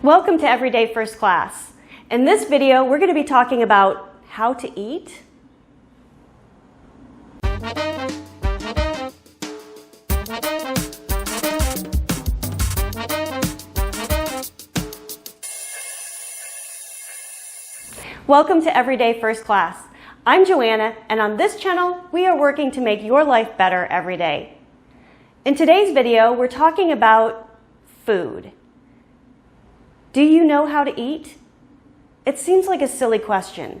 Welcome to Everyday First Class. In this video, we're going to be talking about how to eat, Welcome to Everyday First Class. I'm Joanna, and on this channel, we are working to make your life better every day. In today's video, we're talking about food. Do you know how to eat? It seems like a silly question,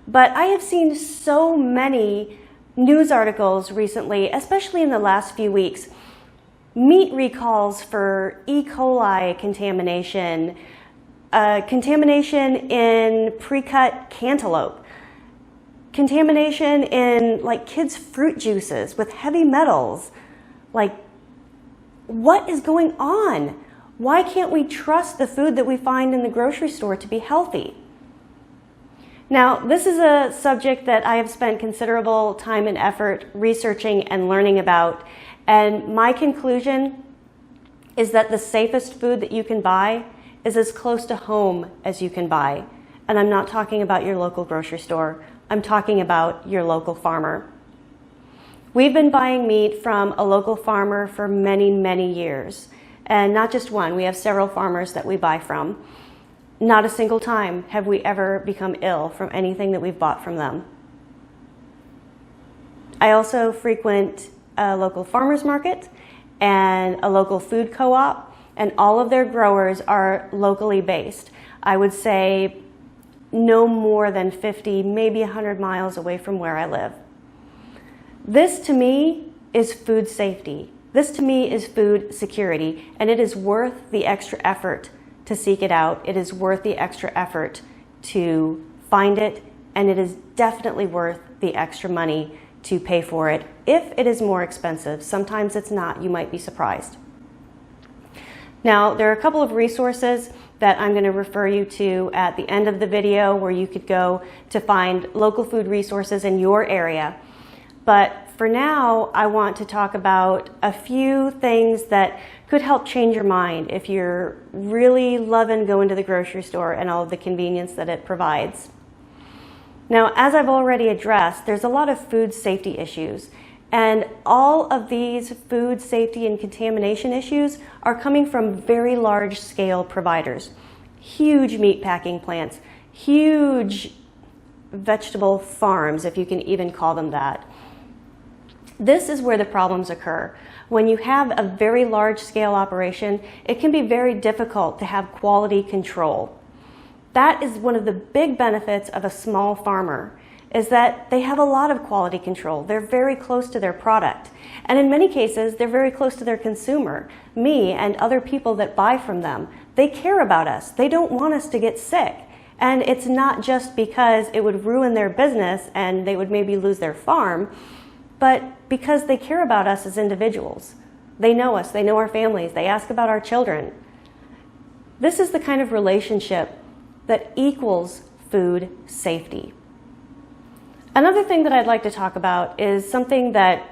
but I have seen so many news articles recently, especially in the last few weeks. Meat recalls for E. coli contamination, contamination in pre-cut cantaloupe, contamination in kids' fruit juices with heavy metals. What is going on? Why can't we trust the food that we find in the grocery store to be healthy? Now, this is a subject that I have spent considerable time and effort researching and learning about, and my conclusion is that the safest food that you can buy is as close to home as you can buy. And I'm not talking about your local grocery store. I'm talking about your local farmer. We've been buying meat from a local farmer for many, many years. And not just one, we have several farmers that we buy from. Not a single time have we ever become ill from anything that we've bought from them. I also frequent a local farmers market and a local food co-op, and all of their growers are locally based. I would say no more than 50, maybe 100 miles away from where I live. This to me is food safety. This to me is food security, and it is worth the extra effort to seek it out. It is worth the extra effort to find it, and it is definitely worth the extra money to pay for it. If it is more expensive, sometimes it's not. You might be surprised. Now, there are a couple of resources that I'm going to refer you to at the end of the video where you could go to find local food resources in your area. But for now, I want to talk about a few things that could help change your mind if you're really loving going to the grocery store and all of the convenience that it provides. Now, as I've already addressed, there's a lot of food safety issues, and all of these food safety and contamination issues are coming from very large scale providers. Huge meat packing plants, huge vegetable farms, if you can even call them that. This is where the problems occur. When you have a very large scale operation, it can be very difficult to have quality control. That is one of the big benefits of a small farmer, is that they have a lot of quality control. They're very close to their product. And in many cases, they're very close to their consumer, me and other people that buy from them. They care about us. They don't want us to get sick. And it's not just because it would ruin their business and they would maybe lose their farm, but because they care about us as individuals. They know us, they know our families, they ask about our children. This is the kind of relationship that equals food safety. Another thing that I'd like to talk about is something that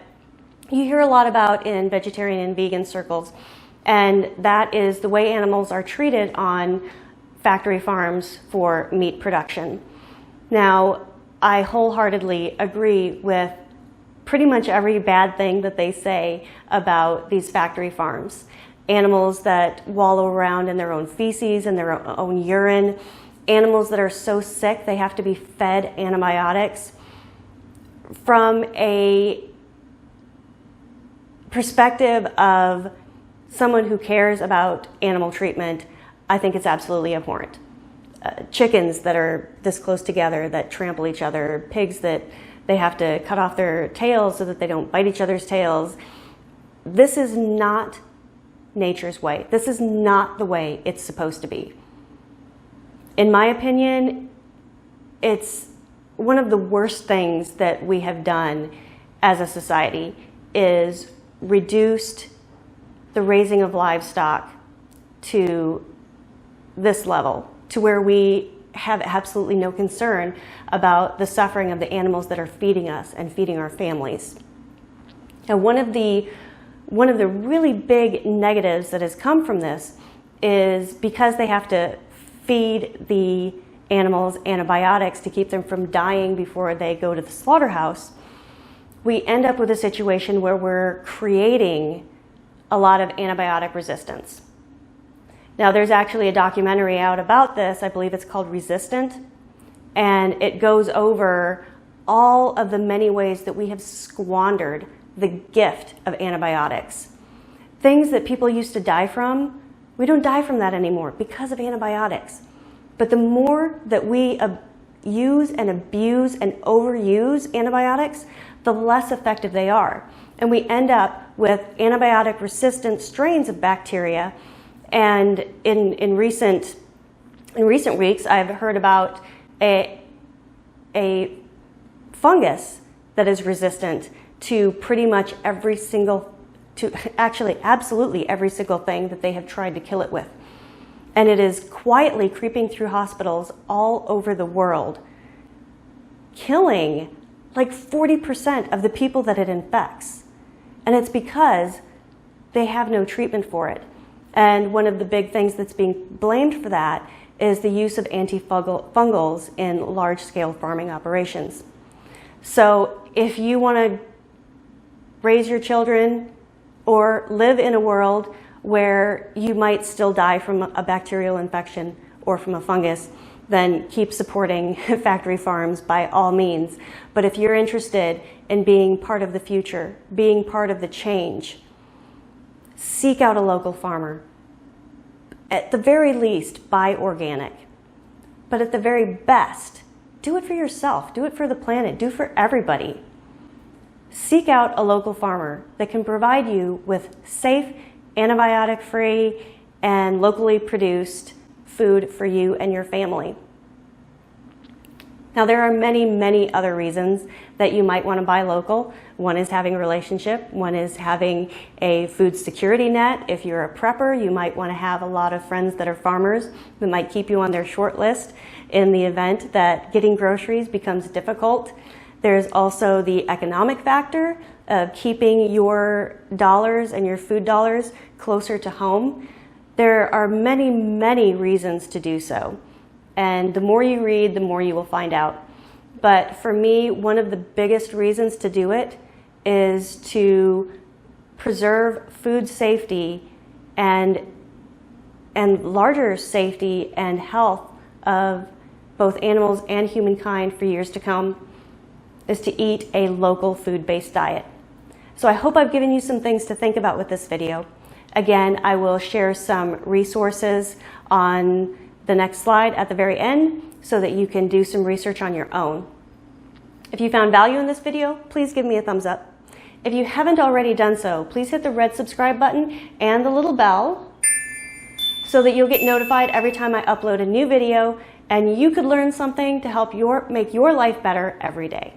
you hear a lot about in vegetarian and vegan circles, and that is the way animals are treated on factory farms for meat production. Now, I wholeheartedly agree with pretty much every bad thing that they say about these factory farms. Animals that wallow around in their own feces and their own urine, animals that are so sick they have to be fed antibiotics. From a perspective of someone who cares about animal treatment, I think it's absolutely abhorrent. Chickens that are this close together that trample each other, pigs that they have to cut off their tails so that they don't bite each other's tails. This is not nature's way. This is not the way it's supposed to be. In my opinion, it's one of the worst things that we have done as a society is reduced the raising of livestock to this level, to where we have absolutely no concern about the suffering of the animals that are feeding us and feeding our families. And one of the really big negatives that has come from this is because they have to feed the animals antibiotics to keep them from dying before they go to the slaughterhouse, we end up with a situation where we're creating a lot of antibiotic resistance. Now, there's actually a documentary out about this. I believe it's called Resistant, and it goes over all of the many ways that we have squandered the gift of antibiotics. Things that people used to die from, we don't die from that anymore because of antibiotics. But the more that we use and abuse and overuse antibiotics, the less effective they are. And we end up with antibiotic resistant strains of bacteria. And in recent weeks, I've heard about a fungus that is resistant to pretty much absolutely every single thing that they have tried to kill it with. And it is quietly creeping through hospitals all over the world, killing like 40% of the people that it infects. And it's because they have no treatment for it. And one of the big things that's being blamed for that is the use of antifungals in large-scale farming operations. So if you want to raise your children or live in a world where you might still die from a bacterial infection or from a fungus, then keep supporting factory farms by all means. But if you're interested in being part of the future, being part of the change, seek out a local farmer. At the very least, buy organic. But at the very best, do it for yourself. Do it for the planet. Do it for everybody. Seek out a local farmer that can provide you with safe, antibiotic-free, and locally produced food for you and your family. Now, there are many, many other reasons that you might want to buy local. One is having a relationship. One is having a food security net. If you're a prepper, you might want to have a lot of friends that are farmers that might keep you on their short list in the event that getting groceries becomes difficult. There's also the economic factor of keeping your dollars and your food dollars closer to home. There are many, many reasons to do so. And the more you read, the more you will find out. But for me, one of the biggest reasons to do it is to preserve food safety and larger safety and health of both animals and humankind for years to come, is to eat a local food-based diet. So I hope I've given you some things to think about with this video. Again, I will share some resources on the next slide at the very end so that you can do some research on your own. If you found value in this video, please give me a thumbs up. If you haven't already done so, please hit the red subscribe button and the little bell so that you'll get notified every time I upload a new video, and you could learn something to help make your life better every day.